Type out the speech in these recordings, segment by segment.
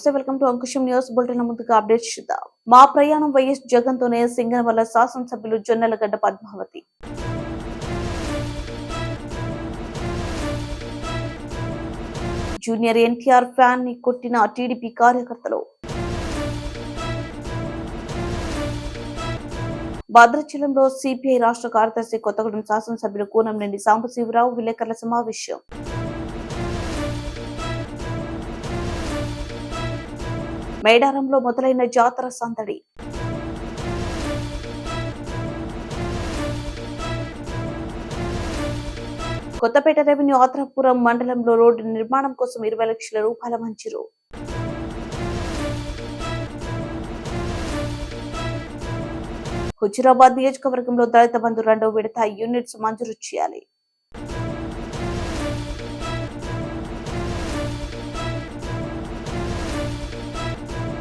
నమస్తే, welcome to Ankusham news bulletin. ముందుగా update చూద్దాం. మా ప్రయాణం వైఎస్ జగన్ తోనే సింగనమల శాసనసభ్యులు Jonnalagadda Padmavati. Junior NTR fan ని కొట్టిన టీడీపీ కార్యకర్తలు. భద్రాచలంలో సిపిఐ రాష్ట్ర కార్యదర్శి కొత్తగూడెం శాసనసభ్యులు కూనంనేని సాంబశివరావు విలేకరుల సమావేశం. మేడారంలో మొదలైన జాతర సందడి. కొత్తపేట రెవెన్యూ ఆత్రాపురం మండలంలో రోడ్డు నిర్మాణం కోసం 20 లక్షల రూపాయల మంజూరు. హుజురాబాద్ నియోజకవర్గంలో దళిత బంధు 2వ విడత యూనిట్స్ మంజూరు చేయాలి.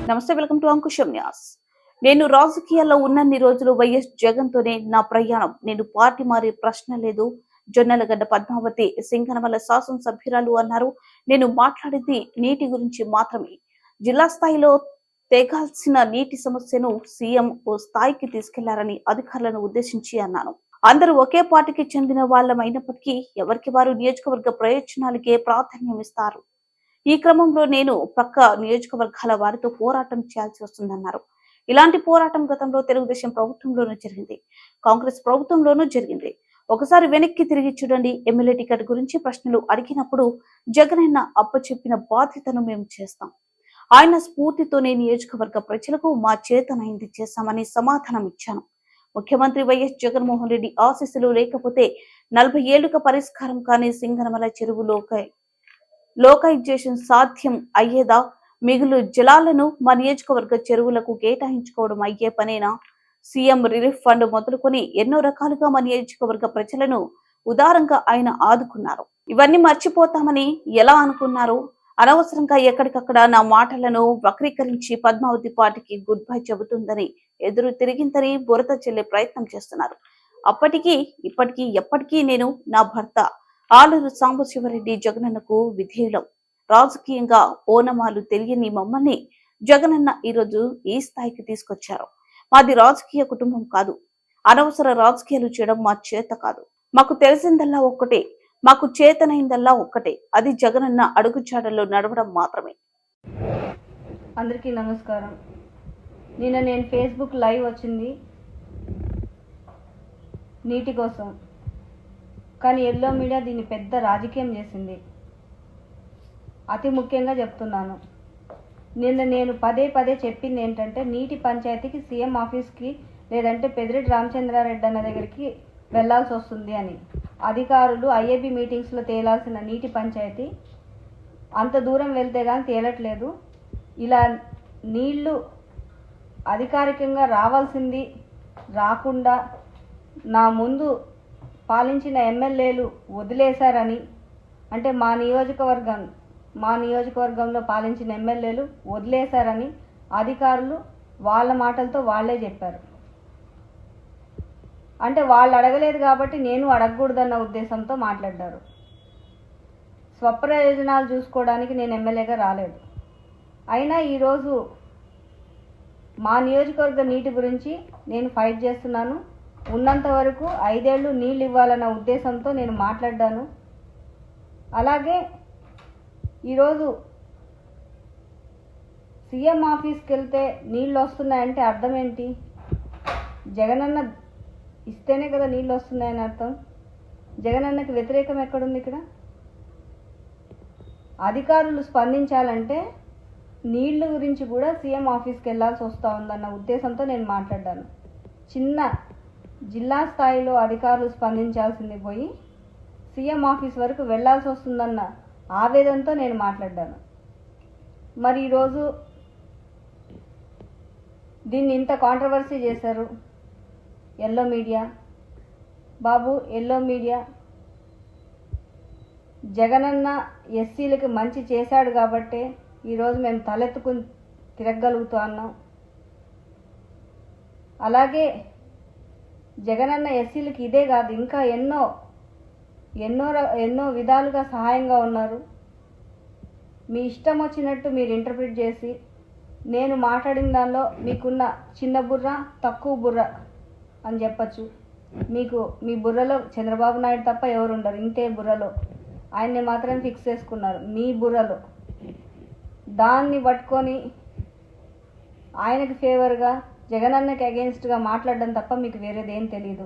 నమస్తే, వెల్కమ్ టు అంకుశం న్యూస్. నేను రాజకీయాల్లో ఉన్నన్ని రోజులు వైఎస్ జగన్ తోనే నా ప్రయాణం. నేను పార్టీ మారే ప్రశ్న లేదు. జొన్నలగడ్డ పద్మావతి సింగనమల శాసనసభ్యురాలు అన్నారు. నేను మాట్లాడేది నీటి గురించి మాత్రమే. జిల్లా స్థాయిలో తేగాల్సిన నీటి సమస్యను సీఎం ఓ స్థాయికి తీసుకెళ్లారని అధికారులను ఉద్దేశించి అన్నాను. అందరూ ఒకే పార్టీకి చెందిన వాళ్ళమైనప్పటికీ ఎవరికి వారు నియోజకవర్గ ప్రయోజనాలకే ప్రాధాన్యం ఇస్తారు. ఈ క్రమంలో నేను పక్క నియోజకవర్గాల వారితో పోరాటం చేయాల్సి వస్తుందన్నారు. ఇలాంటి పోరాటం గతంలో తెలుగుదేశం ప్రభుత్వంలోనూ జరిగింది, కాంగ్రెస్ ప్రభుత్వంలోనూ జరిగింది. ఒకసారి వెనక్కి తిరిగి చూడండి. ఎమ్మెల్యే టికెట్ గురించి ప్రశ్నలు అడిగినప్పుడు జగనన్న అప్పచెప్పిన బాధ్యతను మేము చేస్తాం. ఆయన స్ఫూర్తితోనే నియోజకవర్గ ప్రజలకు మా చేతనైంది చేశామని సమాధానం ఇచ్చాను. ముఖ్యమంత్రి వైఎస్ జగన్మోహన్ రెడ్డి ఆశీస్సులు లేకపోతే 40 ఏళ్లుగా పరిష్కారం కాని సింగనమల చెరువు లోకైజేషన్ సాధ్యం అయ్యేదా? మిగులు జలాలను మా నియోజకవర్గ చెరువులకు కేటాయించుకోవడం అయ్యే పనేనా? సీఎం రిలీఫ్ ఫండ్ మొదలుకొని ఎన్నో రకాలుగా మా నియోజకవర్గ ప్రజలను ఉదారంగా ఆయన ఆదుకున్నారు. ఇవన్నీ మర్చిపోతామని ఎలా అనుకున్నారు? అనవసరంగా ఎక్కడికక్కడ నా మాటలను వక్రీకరించి పద్మావతి పార్టీకి గుడ్ బై చెబుతుందని ఎదురు తిరిగిందని బురద చెల్లే ప్రయత్నం చేస్తున్నారు. అప్పటికీ ఇప్పటికీ ఎప్పటికీ నేను నా భర్త ఆలూరు సాంబశివరెడ్డి జగనన్నకు విధేయులం. రాజకీయంగా ఓనమాలు తెలియని మమ్మల్ని జగనన్న ఈరోజు ఈ స్థాయికి తీసుకొచ్చారు. మాది రాజకీయ కుటుంబం కాదు. అనవసర రాజకీయాలు చేయడం మా చేత కాదు. మాకు తెలిసిందల్లా ఒక్కటే, మాకు చేతనైందల్లా ఒక్కటే, అది జగనన్న అడుగుజాడల్లో నడవడం మాత్రమే. అందరికీ నమస్కారం. నేను ఫేస్బుక్ లైవ్ వచ్చింది నీటి కోసం, కానీ ఎల్లో మీడియా దీన్ని పెద్ద రాజకీయం చేసింది. అతి ముఖ్యంగా చెప్తున్నాను, నేను పదే చెప్పింది ఏంటంటే, నీటి పంచాయతీకి సీఎం ఆఫీస్కి లేదంటే పెద్దిరెడ్డి రామచంద్రారెడ్డి అన్న దగ్గరికి వెళ్లాల్సి వస్తుంది అని అధికారులు ఐఏబీ మీటింగ్స్లో తేలాల్సిన నీటి పంచాయతీ అంత దూరం వెళ్తే కానీ తేలట్లేదు. ఇలా నీళ్లు అధికారికంగా రావాల్సింది రాకుండా నా ముందు పాలించిన ఎమ్మెల్యేలు వదిలేశారని, అంటే మా నియోజకవర్గంలో పాలించిన ఎమ్మెల్యేలు వదిలేశారని అధికారులు వాళ్ళ మాటలతో వాళ్ళే చెప్పారు. అంటే వాళ్ళు అడగలేదు కాబట్టి నేను అడగకూడదన్న ఉద్దేశంతో మాట్లాడారు. స్వప్రయోజనాలు చూసుకోవడానికి నేను ఎమ్మెల్యేగా రాలేదు. అయినా ఈరోజు మా నియోజకవర్గ నీటి గురించి నేను ఫైట్ చేస్తున్నాను. ఉన్నంత వరకు 5 ఏళ్ళు నీళ్ళు ఇవ్వాలన్న ఉద్దేశంతో నేను మాట్లాడ్డాను. అలాగే ఈరోజు సీఎం ఆఫీస్కి వెళ్తే నీళ్ళు వస్తున్నాయంటే అర్థం ఏంటి? జగనన్న ఇస్తేనే కదా నీళ్ళు వస్తున్నాయని అర్థం. జగనన్నకి వ్యతిరేకం ఎక్కడుంది ఇక్కడ? అధికారులు స్పందించాలంటే నీళ్లు గురించి కూడా సీఎం ఆఫీస్కి వెళ్లాల్సి వస్తూ ఉందన్న ఉద్దేశంతో నేను మాట్లాడ్డాను. చిన్న జిల్లా స్థాయిలో అధికారులు స్పందించాల్సింది పోయి సీఎం ఆఫీస్ వరకు వెళ్లాల్సి వస్తుందన్న ఆవేదనతో నేను మాట్లాడ్డాను. మరి ఈరోజు దీన్ని ఇంత కాంట్రవర్సీ చేశారు ఎల్లో మీడియా. బాబు, ఎల్లో మీడియా జగనన్న ఎస్సీలకి మంచి చేశాడు కాబట్టే ఈరోజు మేము తలెత్తుకుని తిరగగలుగుతున్నాం. అలాగే జగనన్న ఎస్సీలకి ఇదే కాదు, ఇంకా ఎన్నో విధాలుగా సహాయంగా ఉన్నారు. మీ ఇష్టం వచ్చినట్టు మీరు ఇంటర్ప్రిట్ చేసి నేను మాట్లాడిన దానిలో మీకున్న చిన్న బుర్ర తక్కువ బుర్ర అని చెప్పచ్చు. మీకు మీ బుర్రలో చంద్రబాబు నాయుడు తప్ప ఎవరు ఉండరు, ఇంతే బుర్రలో ఆయన్ని మాత్రం ఫిక్స్ చేసుకున్నారు మీ బుర్రలో. దాన్ని పట్టుకొని ఆయనకి ఫేవర్గా జగనన్నకి అగెన్స్ట్గా మాట్లాడడం తప్ప మీకు వేరేది ఏం తెలియదు.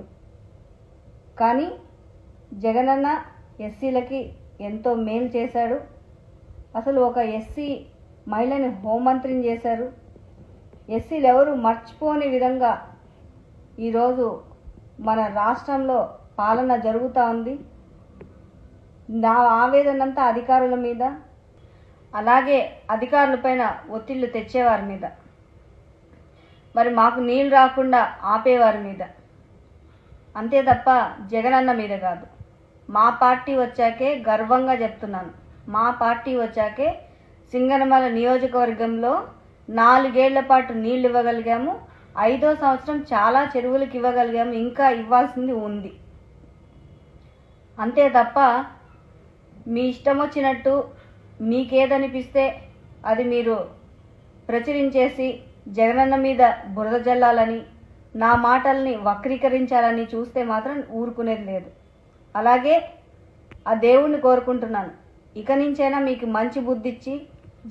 కానీ జగనన్న ఎస్సీలకి ఎంతో మేలు చేశాడు. అసలు ఒక ఎస్సీ మహిళని హోంమంత్రిని చేశారు. ఎస్సీలు ఎవరు మర్చిపోని విధంగా ఈరోజు మన రాష్ట్రంలో పాలన జరుగుతూ ఉంది. నా ఆవేదనంతా అధికారుల మీద, అలాగే అధికారులపైన ఒత్తిళ్లు తెచ్చేవారి మీద, మరి మాకు నీళ్ళు రాకుండా ఆపేవారి మీద, అంతే తప్ప జగనన్న మీద కాదు. మా పార్టీ వచ్చాకే గర్వంగా చెప్తున్నాను, మా పార్టీ వచ్చాకే సింగనమల నియోజకవర్గంలో 4 ఏళ్ల పాటు నీళ్లు ఇవ్వగలిగాము. 5వ సంవత్సరం చాలా చెరువులకు ఇవ్వగలిగాము, ఇంకా ఇవ్వాల్సింది ఉంది. అంతే తప్ప మీ ఇష్టం వచ్చినట్టు మీకేదనిపిస్తే అది మీరు ప్రచురించేసి జగనన్న మీద బురద జల్లాలని, నా మాటల్ని వక్రీకరించాలని చూస్తే మాత్రం ఊరుకునేది లేదు. అలాగే ఆ దేవుణ్ణి కోరుకుంటున్నాను, ఇక నుంచైనా మీకు మంచి బుద్ధిచ్చి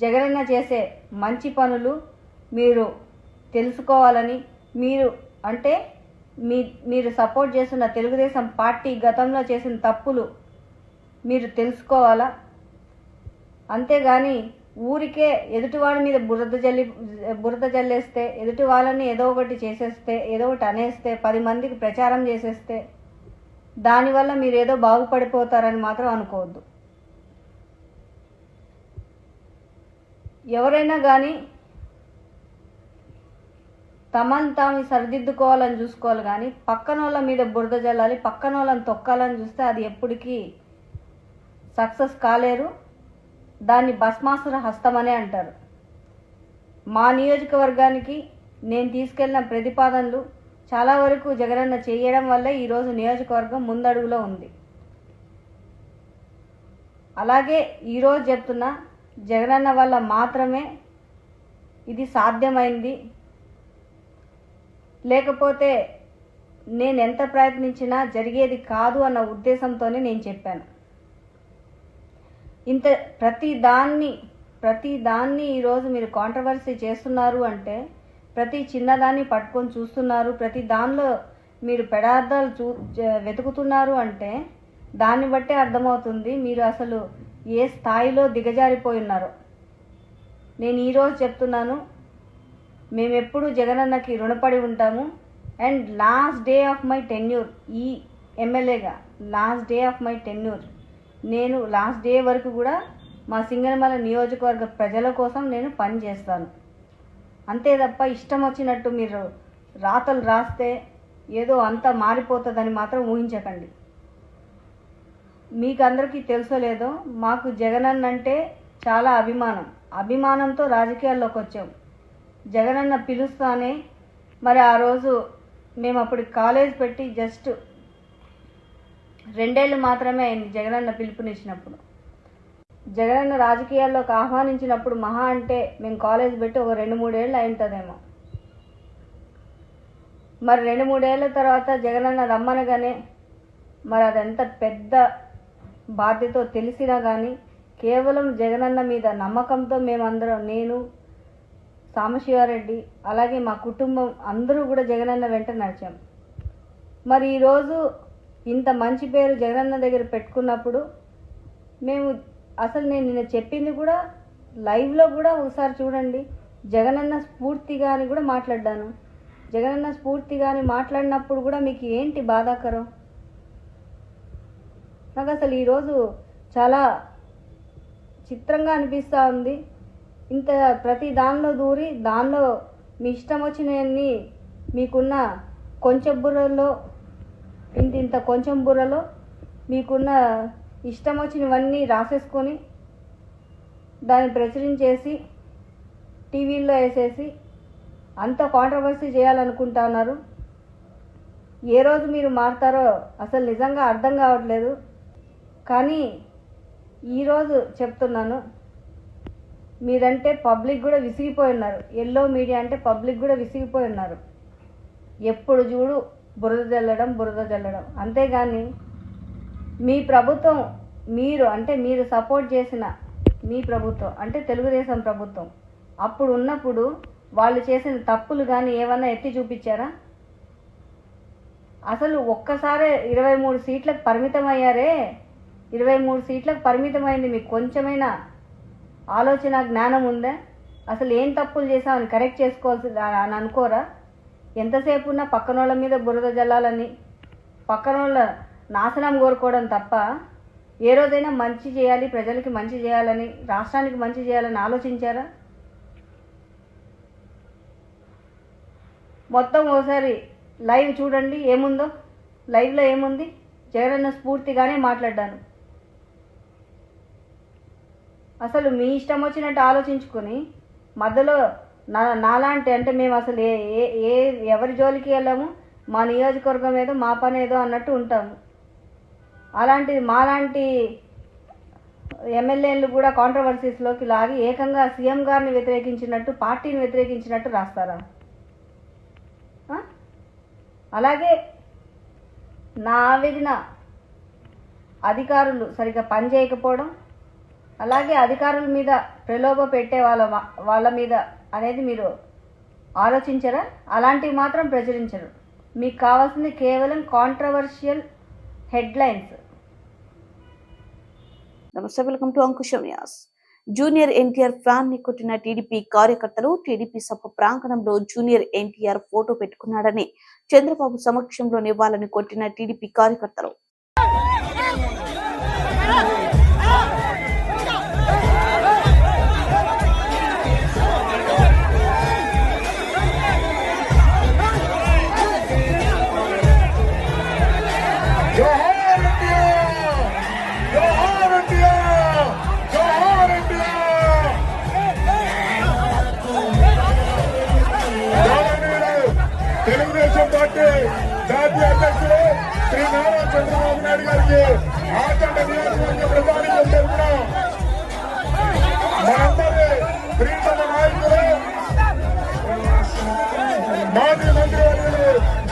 జగనన్న చేసే మంచి పనులు మీరు తెలుసుకోవాలని, మీరు అంటే మీరు సపోర్ట్ చేస్తున్న తెలుగుదేశం పార్టీ గతంలో చేసిన తప్పులు మీరు తెలుసుకోవాలా. అంతేగాని ఊరికే ఎదుటివాడి మీద బురద జల్లేస్తే, ఎదుటి వాళ్ళని ఏదో ఒకటి చేసేస్తే, ఏదో ఒకటి అనేస్తే, 10 మందికి ప్రచారం చేసేస్తే దానివల్ల మీరు ఏదో బాగుపడిపోతారని మాత్రం అనుకోవద్దు. ఎవరైనా కానీ తమను తాము సరిదిద్దుకోవాలని చూసుకోవాలి, కానీ పక్కన వాళ్ళ మీద బురద జల్లాలి, పక్కన వాళ్ళని తొక్కాలని చూస్తే అది ఎప్పటికీ సక్సెస్ కాలేరు. దాన్ని భస్మాసుర హస్తం అనే అంటారు. మా నియోజకవర్గానికి నేను తీసుకెళ్లిన ప్రతిపాదనలు చాలా వరకు జగనన్న చేయడం వల్లే ఈరోజు నియోజకవర్గం ముందడుగులో ఉంది. అలాగే ఈరోజు చెప్తున్నా, జగనన్న వల్ల మాత్రమే ఇది సాధ్యమైంది. లేకపోతే నేను ఎంత ప్రయత్నించినా జరిగేది కాదు అన్న ఉద్దేశంతోనే నేను చెప్పాను. ఇంత ప్రతి దాన్ని ఈరోజు మీరు కాంట్రవర్సీ చేస్తున్నారు అంటే, ప్రతి చిన్నదాన్ని పట్టుకొని చూస్తున్నారు, ప్రతి దానిలో మీరు పెడార్థాలు వెతుకుతున్నారు అంటే దాన్ని బట్టే అర్థమవుతుంది మీరు అసలు ఏ స్థాయిలో దిగజారిపోయి ఉన్నారో. నేను ఈరోజు చెప్తున్నాను, మేమెప్పుడు జగనన్నకి రుణపడి ఉంటాము. And last day of my tenure, ఈ ఎమ్మెల్యేగా last day of my tenure, నేను లాస్ట్ డే వరకు కూడా మా సింగనమల నియోజకవర్గ ప్రజల కోసం నేను పని చేస్తాను. అంతే తప్ప ఇష్టం వచ్చినట్టు మీరు రాతలు రాస్తే ఏదో అంతా మారిపోతుందని మాత్రం ఊహించకండి. మీకు అందరికీ తెలుసో లేదో, మాకు జగనన్న అంటే చాలా అభిమానంతో రాజకీయాల్లోకి వచ్చాం. జగనన్న పిలుస్తానే, మరి ఆ రోజు మేము అప్పుడు కాలేజ్ పెట్టి జస్ట్ 2 ఏళ్ళు మాత్రమే అయింది జగనన్న పిలుపునిచ్చినప్పుడు. జగనన్న రాజకీయాల్లోకి ఆహ్వానించినప్పుడు మహా అంటే మేము కాలేజ్ పెట్టి ఒక 2-3 ఏళ్ళు అయింటుందేమో. మరి 2-3 ఏళ్ళ తర్వాత జగనన్న రమ్మనగానే, మరి అదెంత పెద్ద బాధ్యతో తెలిసినా కానీ కేవలం జగనన్న మీద నమ్మకంతో మేమందరం, నేను, సాంబశివారెడ్డి, అలాగే మా కుటుంబం అందరూ కూడా జగనన్న వెంట నడిచాం. మరి ఈరోజు ఇంత మంచి పేరు జగనన్న దగ్గర పెట్టుకున్నప్పుడు మేము అసలు నేను నిన్న చెప్పింది కూడా లైవ్లో కూడా ఒకసారి చూడండి. జగనన్న స్ఫూర్తిగా అని కూడా మాట్లాడ్డాను. జగనన్న స్ఫూర్తిగా అని మాట్లాడినప్పుడు కూడా మీకు ఏంటి బాధాకరం? నాకు అసలు ఈరోజు చాలా చిత్రంగా అనిపిస్తూ ఉంది. ఇంత ప్రతి దానిలో దూరి దానిలో మీ ఇష్టం వచ్చినవన్నీ మీకున్న కొంచెం బుర్రలో, ఇంత కొంచెం బుర్రలో మీకున్న ఇష్టం వచ్చినవన్నీ రాసేసుకొని దాన్ని ప్రచురించేసి టీవీల్లో వేసేసి అంత కాంట్రవర్సీ చేయాలనుకుంటున్నారు. ఏ రోజు మీరు మారుతారో అసలు నిజంగా అర్థం కావట్లేదు. కానీ ఈరోజు చెప్తున్నాను, మీరంటే పబ్లిక్ కూడా విసిగిపోయి ఉన్నారు. ఎల్లో మీడియా అంటే పబ్లిక్ కూడా విసిగిపోయి ఉన్నారు. ఎప్పుడు చూడు బురద జల్లడం. అంతేగాని మీ ప్రభుత్వం, మీరు సపోర్ట్ చేసిన మీ ప్రభుత్వం అంటే తెలుగుదేశం ప్రభుత్వం అప్పుడు ఉన్నప్పుడు వాళ్ళు చేసిన తప్పులు కానీ ఏమన్నా ఎత్తి చూపించారా? అసలు ఒక్కసారి 23 సీట్లకు పరిమితం అయ్యారే, 23 సీట్లకు పరిమితమైంది. మీకు కొంచెమైనా ఆలోచన జ్ఞానం ఉందా? అసలు ఏం తప్పులు చేసామని కరెక్ట్ చేసుకోవాల్సి అని అనుకోరా? ఎంతసేపు ఉన్నా పక్కన వాళ్ళ మీద బురద జల్లాలని, పక్కన వాళ్ళ నాశనం కోరుకోవడం తప్ప ఏ రోజైనా మంచి చేయాలి, ప్రజలకి మంచి చేయాలని, రాష్ట్రానికి మంచి చేయాలని ఆలోచించారా? మొత్తం ఓసారి లైవ్ చూడండి, ఏముందో లైవ్లో ఏముంది. జగనన్న స్ఫూర్తిగానే మాట్లాడ్డాను. అసలు మీ ఇష్టం వచ్చినట్టు ఆలోచించుకొని మధ్యలో నాలాంటి అంటే మేము అసలు ఎవరి జోలికి వెళ్ళాము, మా నియోజకవర్గం ఏదో మా పని ఏదో అన్నట్టు ఉంటాము. అలాంటిది మాలాంటి ఎమ్మెల్యేలు కూడా కాంట్రవర్సీస్లోకి లాగి ఏకంగా సీఎం గారిని వ్యతిరేకించినట్టు, పార్టీని వ్యతిరేకించినట్టు రాస్తారా? అలాగే నా ఆవేదన అధికారులు సరిగ్గా పనిచేయకపోవడం, అలాగే అధికారుల మీద ప్రలోభ పెట్టే వాళ్ళ మీద అనేది మీరు ఆలోచించరా? అలాంటివి మాత్రం ప్రచురించరు. మీకు కావాల్సింది కేవలం కాంట్రవర్షియల్ హెడ్లైన్స్. నమస్తే, welcome to Ankusham news. Junior NTR fan ని కొట్టిన టీడీపీ కార్యకర్తలు టీడీపీ సభ ప్రాంగణంలో జూనియర్ ఎన్టీఆర్ ఫోటో పెట్టుకున్నాడని చంద్రబాబు సమక్షంలోనే వాళ్ళని కొట్టిన టీడీపీ కార్యకర్తలు. తెలుగుదేశం పార్టీ జాతీయ అధ్యక్షుడు శ్రీ నారా చంద్రబాబు నాయుడు గారికి ఆచండ నియోజకవర్గ ప్రజానికం తరఫున మనందరి ప్రీతమ నాయకులు మాజీ మంత్రివర్యులు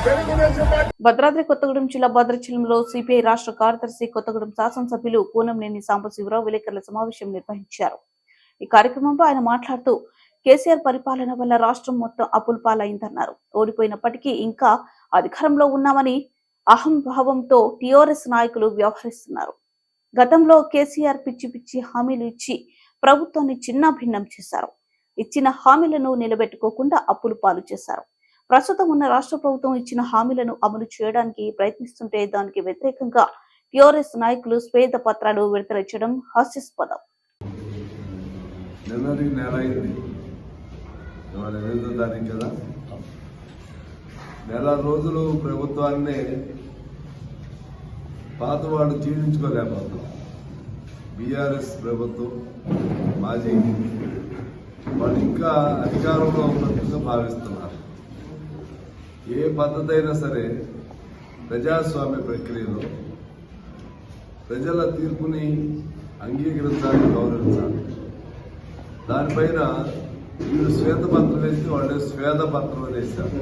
తెలుగుదేశం పార్టీ భద్రాద్రి కొత్తగూడెం జిల్లా భద్రాచలంలో సిపిఐ రాష్ట్ర కార్యదర్శి కొత్తగూడెం శాసనసభ్యులు కూనంనేని సాంబశివరావు విలేకరుల సమావేశం నిర్వహించారు. ఈ కార్యక్రమంలో ఆయన మాట్లాడుతూ కేసీఆర్ పరిపాలన వల్ల రాష్ట్రం మొత్తం అప్పుల పాలైందన్నారు. ఓడిపోయినప్పటికీ ఇంకా అధికారంలో ఉన్నామని అహంభావంతో టీఆర్ఎస్ నాయకులు వ్యవహరిస్తున్నారు. గతంలో కేసీఆర్ పిచ్చి హామీలు ఇచ్చి ప్రభుత్వాన్ని చిన్నాభిన్నం చేశారు. ఇచ్చిన హామీలను నిలబెట్టుకోకుండా అప్పులు పాలు చేశారు. ప్రస్తుతం ఉన్న రాష్ట్ర ప్రభుత్వం ఇచ్చిన హామీలను అమలు చేయడానికి ప్రయత్నిస్తుంటే దానికి వ్యతిరేకంగా టీఆర్ఎస్ నాయకులు శ్వేత పత్రాలు విడుదల చేయడం హాస్యాస్పదం. కదా నెల రోజులు ప్రభుత్వాన్ని పాత వాళ్ళు జీర్ణించుకోలేకపోతున్నారు. బీఆర్ఎస్ ప్రభుత్వం మాజీ వాళ్ళు ఇంకా అధికారంలో ఉన్నట్టుగా భావిస్తున్నారు. ఏ పద్ధతి అయినా సరే ప్రజాస్వామ్య ప్రక్రియలో ప్రజల తీర్పుని అంగీకరించాలి, గౌరవించాలి. దానిపైన వీళ్ళు శ్వేతపత్రం వేస్తే వాళ్ళు శ్వేతపత్రం వేశారు.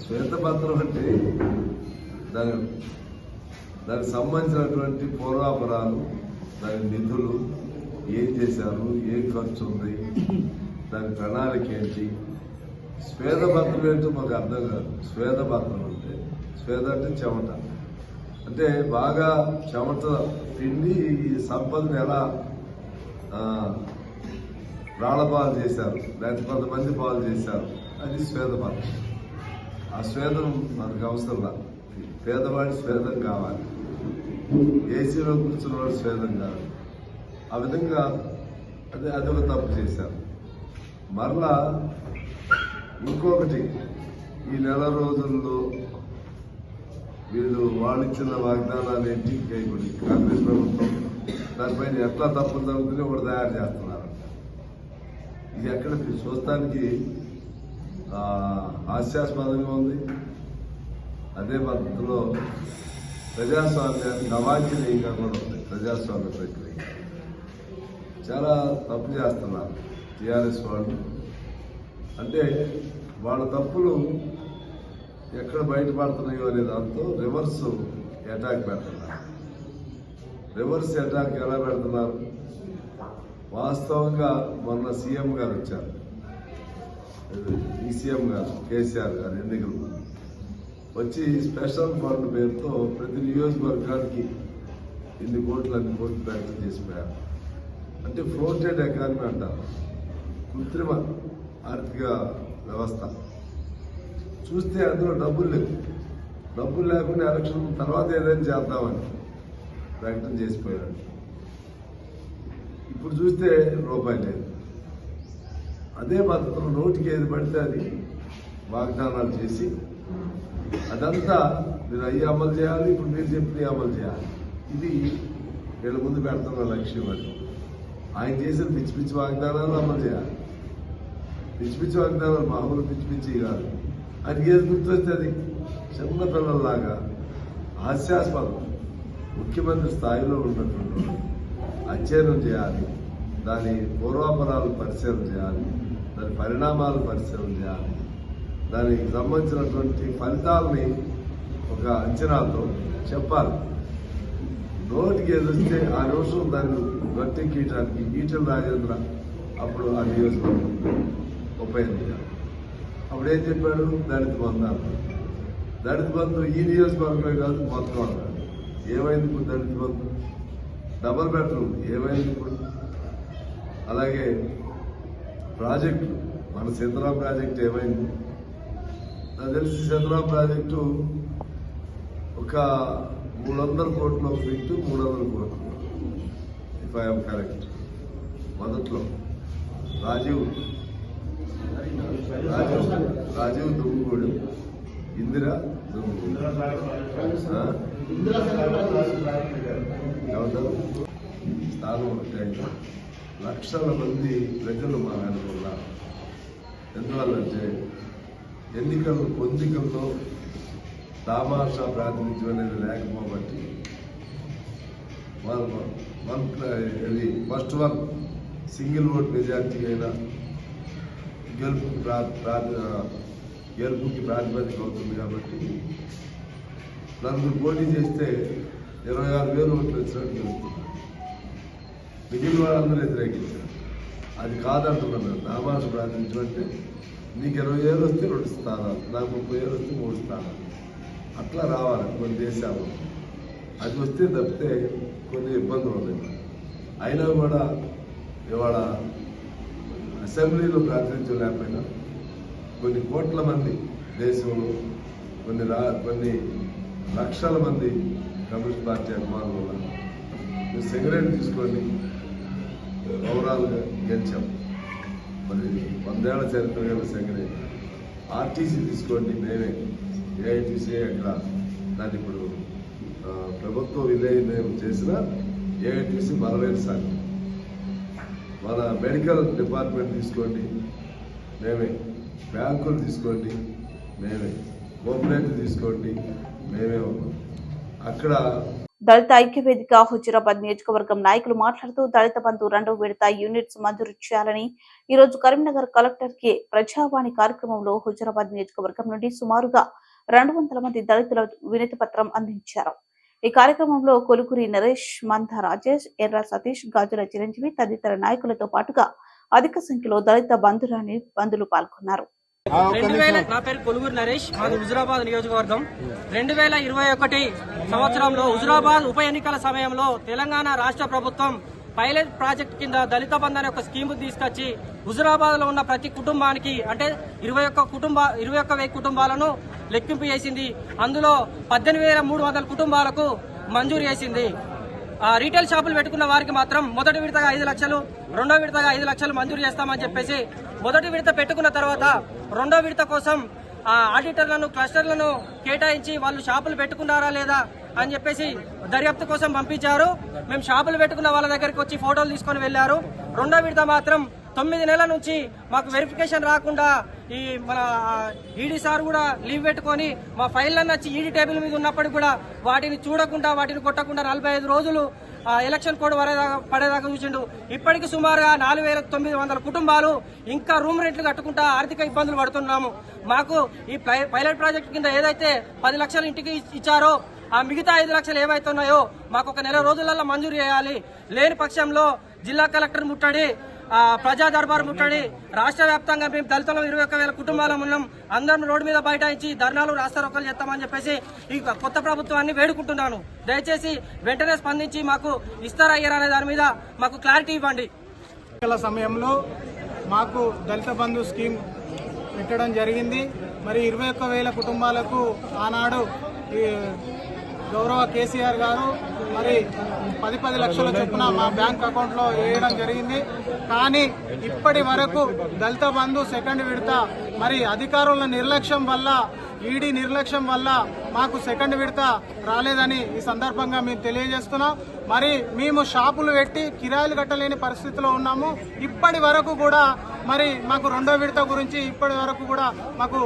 శ్వేతపత్రం అంటే దానికి సంబంధించినటువంటి పూర్వాపరాలు, దాని నిధులు ఏం చేశారు, ఏం ఖర్చు ఉంది, దాని ప్రణాళిక ఏంటి. శ్వేతపత్రం ఏంటో మాకు అర్థం కాదు. శ్వేతపత్రం అంటే చెమట అంటే బాగా చెమట పిండి ఈ సంపదను ఎలా రాళ్లపాలు చేశారు, లేకపోతే కొంతమంది పాలు చేశారు, అది శ్వేతపత్రం. ఆ స్వేదం మనకు అవసరం. పేదవాడి స్వేదం కావాలి, ఏసీలో కూర్చున్నవాడు స్వేదం కాదు. ఆ విధంగా అది ఒక తప్పు చేశారు. మరలా ఇంకొకటి, ఈ నెల రోజుల్లో వీళ్ళు వాళ్ళిచ్చిన వాగ్దానాలు ఏంటి, కాంగ్రెస్ ప్రభుత్వం దానిపైన ఎట్లా తప్పులు జరుగుతుందో కూడా తయారు చేస్తున్నారు. ఇది ఎక్కడ చూస్తానికి హాస్యాస్పదంగా ఉంది. అదే పద్ధతిలో ప్రజాస్వామ్యానికి అవాంఛనీయంగా కూడా ఉంది. ప్రజాస్వామ్య ప్రక్రియ చాలా తప్పు చేస్తున్నారు టీఆర్ఎస్ వాళ్ళు. అంటే వాళ్ళ తప్పులు ఎక్కడ బయటపడుతున్నాయో అనే దాంతో రివర్స్ అటాక్ పెడుతున్నారు. రివర్స్ అటాక్ ఎలా పెడుతున్నారు? వాస్తవంగా మొన్న సీఎం గారు వచ్చారు, ఈ సీఎం గారు కేసీఆర్ గారు ఎన్నికలు వచ్చి స్పెషల్ ఫండ్ పేరుతో ప్రతి నియోజకవర్గానికి అన్ని కోట్లు ప్రకటన చేసిపోయారు. అంటే ఫ్లోటెడ్ ఎకానమీ అంటారు, కృత్రిమ ఆర్థిక వ్యవస్థ. చూస్తే అందులో డబ్బులు లేవు. డబ్బులు లేకుండా ఎలక్షన్ తర్వాత ఏదైనా చేద్దామని ప్రకటన చేసిపోయాడు. ఇప్పుడు చూస్తే రూపాయి లేదు. అదే పద్ధతిలో నోటికి ఏది పడితే అది వాగ్దానాలు చేసి అదంతా మీరు అయ్యి అమలు చేయాలి, ఇప్పుడు మీరు చెప్పినవి అమలు చేయాలి. ఇది వీళ్ళ ముందు పెడుతున్న లక్ష్యం. అని ఆయన చేసిన పిచ్చి పిచ్చి వాగ్దానాలు అమలు చేయాలి. పిచ్చి పిచ్చి వాగ్దానాలు మామూలు పిచ్చి పిచ్చి కాదు. ఆయనకి ఏది గుర్తొస్తే అది చిన్న పిల్లల్లాగా హాస్యాస్పదం. ముఖ్యమంత్రి స్థాయిలో ఉన్నటువంటి అధ్యయనం చేయాలి, దాని పూర్వాపరాలు పరిశీలన చేయాలి, దాని పరిణామాలు పరిశీలన చేయాలి, దానికి సంబంధించినటువంటి ఫలితాలని ఒక అంచనాతో చెప్పాలి. నోటికి ఏదొస్తే ఆ నిమిషం దాన్ని గట్టెక్కియటానికి ఈటెల రాజేంద్ర అప్పుడు ఆ నియోజకవర్గం ఉప ఎన్నిక అప్పుడు ఏం చెప్పాడు? దళిత బంధు అన్నాడు. దళిత బంధు ఈ నియోజకవర్గమే కాదు మొత్తం అన్నాడు. ఏమైంది ఇప్పుడు దళిత బంధు? డబుల్ బెడ్రూమ్ ఏమైంది ఇప్పుడు? అలాగే ప్రాజెక్టు, మన సీతారాం ప్రాజెక్టు ఏమైంది? నాకు తెలిసి సీతారాం ప్రాజెక్టు ఒక 300 కోట్లు పెట్టు, 300 కోట్లు ఇఫ్ ఐఎమ్ కరెక్ట్. మొదట్లో రాజీవ్ దుమ్ముగూడు, ఇందిరా దుమ్ముగూడు ఏమంటారు స్థానం ఉంటాయి. లక్షల మంది ప్రజలు మా వెనుక. ఎందువల్లంటే పొందికల్లో తామాషా ప్రాతినిధ్యం అనేది లేకపోబట్టి ఇది first one single vote majority అయినా గెలుపుకి ప్రాతిపదిక అవుతుంది. కాబట్టి నలుగురు పోటీ చేస్తే 26,000 ఓట్లు వచ్చినట్టు గెలుస్తుంది. మిగిలిన వాళ్ళందరూ వ్యతిరేకించారు. అది కాదంటున్నాను. నామాస ప్రాతినిధ్యం అంటే నీకు 20,000 వస్తే 2 స్థానాలు, నాకు 30,000 వస్తే 3 స్థానాలు, అట్లా రావాలి కొన్ని దేశాలు. అది వస్తే తప్పితే కొన్ని ఇబ్బందులు ఉన్నాయి. అయినా కూడా ఇవాళ అసెంబ్లీలో ప్రాతినిధ్యం లేకపోయినా కొన్ని కోట్ల మంది దేశంలో కొన్ని లక్షల మంది కమ్యూనిస్ట్ పార్టీ అభిమానులు ఉన్నారు. మీరు సిగరెట్ తీసుకోండి, ఓవరాల్గా గెలిచాం. మరి 100 ఏళ్ల చరిత్ర గల సిగరెట్. ఆర్టీసీ తీసుకోండి, మేమే ఏఐటీసీ అక్కడ దాన్ని ఇప్పుడు ప్రభుత్వ విలీనం చేసిన ఏఐటీసీ బలమైన సంఘం. మన మెడికల్ డిపార్ట్మెంట్ తీసుకోండి, మేమే. బ్యాంకులు తీసుకోండి, మేమే. కోఆపరేటివ్ తీసుకోండి, మేమే ఉన్నాం. అక్కడ దళిత ఐక్యవేదిక హుజురాబాద్ నియోజకవర్గం నాయకులు మాట్లాడుతూ దళిత బంధు 2వ విడత యూనిట్స్ మంజూరు చేయాలని ఈ రోజు కరీంనగర్ కలెక్టర్ కి ప్రజావాణి కార్యక్రమంలో హుజురాబాద్ నియోజకవర్గం నుండి సుమారుగా 200 మంది దళితుల వినతి పత్రం అందించారు. ఈ కార్యక్రమంలో కొలుగురి నరేష్, మంద రాజేష్, ఎర్ర సతీష్, గాజుల చిరంజీవి తదితర నాయకులతో పాటుగా అధిక సంఖ్యలో దళిత బంధువులు పాల్గొన్నారు. నా పేరు కొలుగురి నరేష్, మాది హుజురాబాద్ నియోజకవర్గం. 2021 సంవత్సరంలో హుజురాబాద్ ఉప ఎన్నికల సమయంలో తెలంగాణ రాష్ట్ర ప్రభుత్వం పైలట్ ప్రాజెక్ట్ కింద దళిత బంధు అనే ఒక స్కీమ్ తీసుకొచ్చి హుజురాబాద్ లో ఉన్న ప్రతి కుటుంబానికి అంటే 21,000 కుటుంబాలను లెక్కింపు చేసింది. అందులో 18,300 కుటుంబాలకు మంజూరు చేసింది. రీటైల్ షాపులు పెట్టుకున్న వారికి మాత్రం మొదటి విడతగా 5 లక్షలు, రెండో విడతగా 5 లక్షలు మంజూరు చేస్తామని చెప్పేసి మొదటి విడత పెట్టుకున్న తర్వాత రెండో విడత కోసం ఆడిటర్లను, క్లస్టర్లను కేటాయించి వాళ్ళు షాపులు పెట్టుకున్నారా లేదా అని చెప్పేసి దర్యాప్తు కోసం పంపించారు. మేము షాపులు పెట్టుకున్న వాళ్ళ దగ్గరికి వచ్చి ఫోటోలు తీసుకొని వెళ్లారు. రెండో విడత మాత్రం 9 నెలల నుంచి మాకు వెరిఫికేషన్ రాకుండా ఈ మన ఈడీ సార్ కూడా లీవ్ పెట్టుకొని మా ఫైళ్ళన్నీ వచ్చి ఈడీ టేబుల్ మీద ఉన్నప్పటికీ కూడా వాటిని చూడకుండా, వాటిని కొట్టకుండా 45 రోజులు ఎలక్షన్ కోడ్ పడేదాకా చూసిండు. ఇప్పటికి సుమారుగా 4,900 కుటుంబాలు ఇంకా రూమ్ రెంట్లు కట్టుకుంటా ఆర్థిక ఇబ్బందులు పడుతున్నాము. మాకు ఈ పైలట్ ప్రాజెక్ట్ కింద ఏదైతే 10 లక్షలు ఇంటికి ఇచ్చారో ఆ మిగతా 5 లక్షలు ఏవైతున్నాయో మాకు ఒక నెల రోజులలో మంజూరు చేయాలి. లేని పక్షంలో జిల్లా కలెక్టర్ ముట్టడి, ప్రజా దర్బార్ ముట్టడి, రాష్ట్ర వ్యాప్తంగా మేము దళితులు 21,000 కుటుంబాలు ఉన్నాం, అందరం రోడ్డు మీద బైఠాయించి ధర్నాలు రాస్తారోకలు చేస్తామని చెప్పేసి ఈ కొత్త ప్రభుత్వాన్ని వేడుకుంటున్నాను. దయచేసి వెంటనే స్పందించి మాకు ఇస్తారా అయ్యారనే దాని మీద మాకు క్లారిటీ ఇవ్వండి. ఎన్నికల సమయంలో మాకు దళిత బంధు స్కీమ్ పెట్టడం జరిగింది. మరి 21,000 కుటుంబాలకు ఆనాడు గౌరవ కేసీఆర్ గారు మరి 10 లక్షల చొప్పున మా బ్యాంక్ అకౌంట్లో వేయడం జరిగింది. కానీ ఇప్పటి వరకు దళిత బంధు సెకండ్ విడత మరి అధికారుల నిర్లక్ష్యం వల్ల, ఈడీ నిర్లక్ష్యం వల్ల మాకు సెకండ్ విడత రాలేదని ఈ సందర్భంగా మేము తెలియజేస్తున్నాం. మరి మేము షాపులు పెట్టి కిరాయిలు కట్టలేని పరిస్థితిలో ఉన్నాము. ఇప్పటి వరకు కూడా మరి మాకు రెండో విడత గురించి ఇప్పటి వరకు కూడా మాకు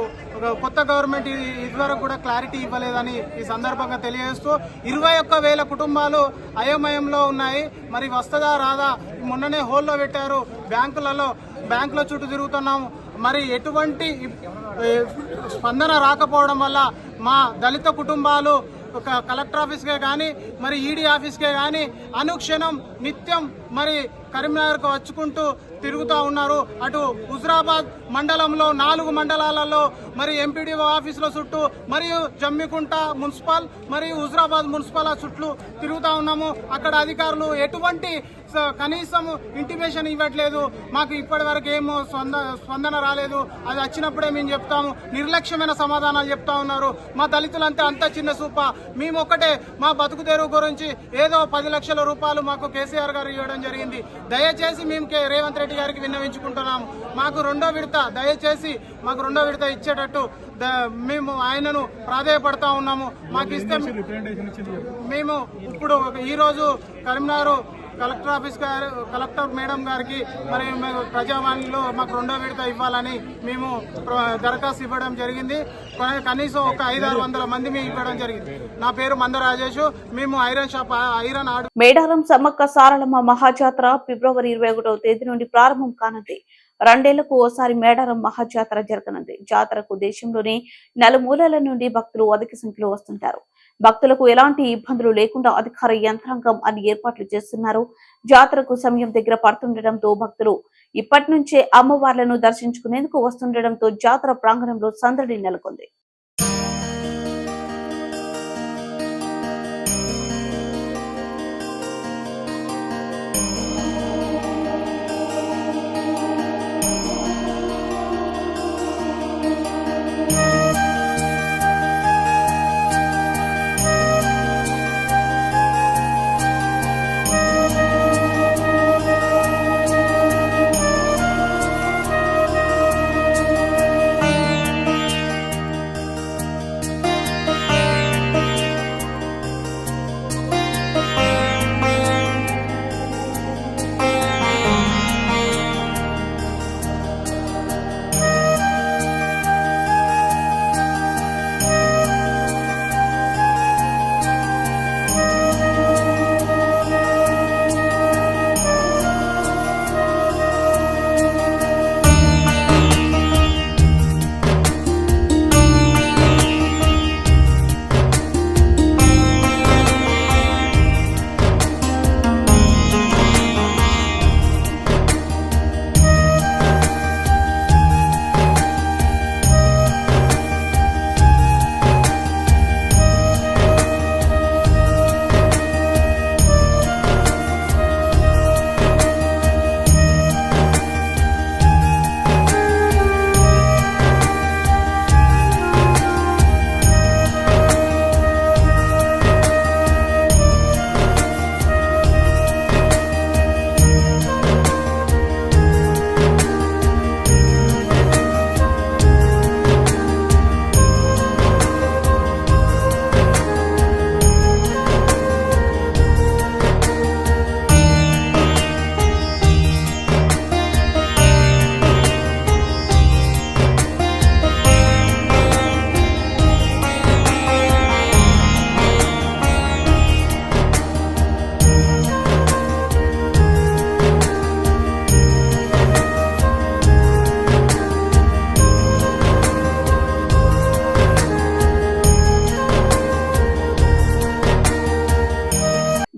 కొత్త గవర్నమెంట్ ఇదివరకు కూడా క్లారిటీ ఇవ్వలేదని ఈ సందర్భంగా తెలియజేస్తూ 21,000 కుటుంబాలు అయోమయంలో ఉన్నాయి. మరి వస్తుందా రాదా, మొన్ననే హోల్లో పెట్టారు, బ్యాంకుల చుట్టూ తిరుగుతున్నాము. మరి ఎటువంటి స్పందన రాకపోవడం వల్ల మా దళిత కుటుంబాలు కలెక్టర్ ఆఫీస్కే కానీ మరి ఈడీ ఆఫీస్కే కానీ అనుక్షణం నిత్యం మరి కరీంనగర్కు వచ్చుకుంటూ తిరుగుతూ ఉన్నారు. అటు హుజరాబాద్ మండలంలో 4 మండలాలలో మరి ఎంపీడీఓ ఆఫీసుల చుట్టూ మరియు జమ్మికుంట మున్సిపల్ మరియు హుజరాబాద్ మున్సిపల్ చుట్టూ తిరుగుతూ ఉన్నాము. అక్కడ అధికారులు ఎటువంటి కనీసం ఇంటిమేషన్ ఇవ్వట్లేదు. మాకు ఇప్పటి వరకు ఏమో స్పందన రాలేదు. అది వచ్చినప్పుడే మేము చెప్తాము. నిర్లక్ష్యమైన సమాధానాలు చెప్తా ఉన్నారు. మా దళితులంతా అంత చిన్న సూప. మేము ఒక్కటే మా బతుకు తెరువు గురించి ఏదో 10 లక్షల రూపాయలు మాకు కేసీఆర్ గారు ఇవ్వడం జరిగింది. దయచేసి మేము రేవంత్ రెడ్డి గారికి విన్నవించుకుంటున్నాము. మాకు రెండో విడత దయచేసి మాకు రెండో విడత ఇచ్చేటట్టు మేము ఆయనను ప్రాధేయపడతా ఉన్నాము. మాకు ఇస్తే మేము ఇప్పుడు ఈరోజు కరీంనగర్ కలెక్టర్ మేడం గారికి మరి ప్రజావాణిలో మాకు రెండో విడత ఇవ్వాలని మేము దరఖాస్తు ఇవ్వడం జరిగింది. కనీసం ఒక 500-600 మంది మేము ఇవ్వడం జరిగింది. నా పేరు మంద రాజేష్. మేము ఐరన్ ఆడు మేడారం సమ్మక్క సారలమ్మ మహాజాతర ఫిబ్రవరి 21వ తేదీ నుండి ప్రారంభం కానుంది. 2 ఏళ్లకు ఓసారి మేడారం మహాజాతర జరగనుంది. జాతరకు దేశంలోని నలుమూలల నుండి భక్తులు అధిక సంఖ్యలో వస్తుంటారు. భక్తులకు ఎలాంటి ఇబ్బందులు లేకుండా అధికార యంత్రాంగం అన్ని ఏర్పాట్లు చేస్తున్నారు. జాతరకు సమయం దగ్గర పడుతుండటంతో భక్తులు ఇప్పటి నుంచే అమ్మవార్లను దర్శించుకునేందుకు వస్తుండటంతో జాతర ప్రాంగణంలో సందడి నెలకొంది.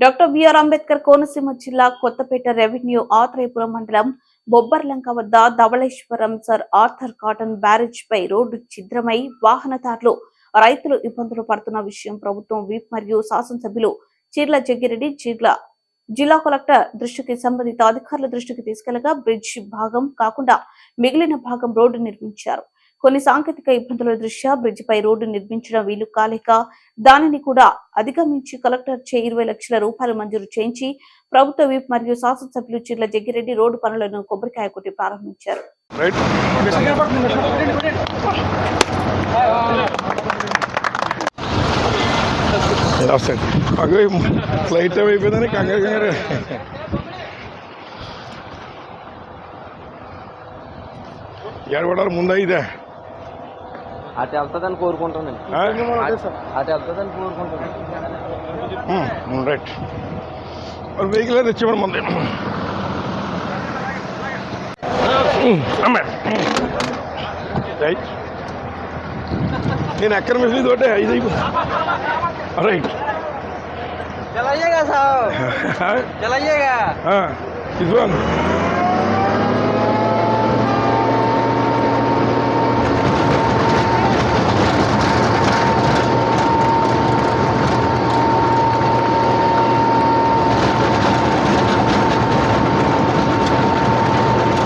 డాక్టర్ బిఆర్ అంబేద్కర్ కోనసీమ జిల్లా కొత్తపేట రెవెన్యూ ఆత్రేయపురం మండలం బొబ్బర్లంక వద్ద Dowleswaram sir Arthur Cotton barrage పై రోడ్డు ఛిద్రమై వాహనదారులు రైతులు ఇబ్బందులు పడుతున్న విషయం ప్రభుత్వం విప్ మరియు శాసనసభ్యులు చీర్ల జగ్గిరెడ్డి జిల్లా కలెక్టర్ దృష్టికి సంబంధిత అధికారుల దృష్టికి తీసుకెళ్లగా బ్రిడ్జ్ భాగం కాకుండా మిగిలిన భాగం రోడ్డు నిర్మించారు. కొన్ని సాంకేతిక ఇబ్బందుల దృష్ట్యా బ్రిడ్జ్ పై రోడ్డు నిర్మించడం వీలు కాలేక దానిని కూడా అధిగమించి కలెక్టర్ చే 20 లక్షల రూపాయలు మంజూరు చేయించి ప్రభుత్వ విప్ మరియు శాసనసభ్యులు చీర్ల జగ్గిరెడ్డి రోడ్డు పనులను కొబ్బరికాయ కొట్టి ప్రారంభించారు. ఫ్లైట్ టైం అయిపోయిందని కంగారు ఏడబడాలి ముందు ఇదే అటు వెళ్తుందని కోరుకుంటానండి. అటు వెళ్తుందని కోరుకుంటాను. రైట్ వెహికల్ తెచ్చివ్వండి ముందు రైట్ నేను ఎక్కడ మిషన్ తోటే 5 అయిపోయింది. రైట్ చలయ్యేగా సార్ చలయ్యేగా ఇదిగో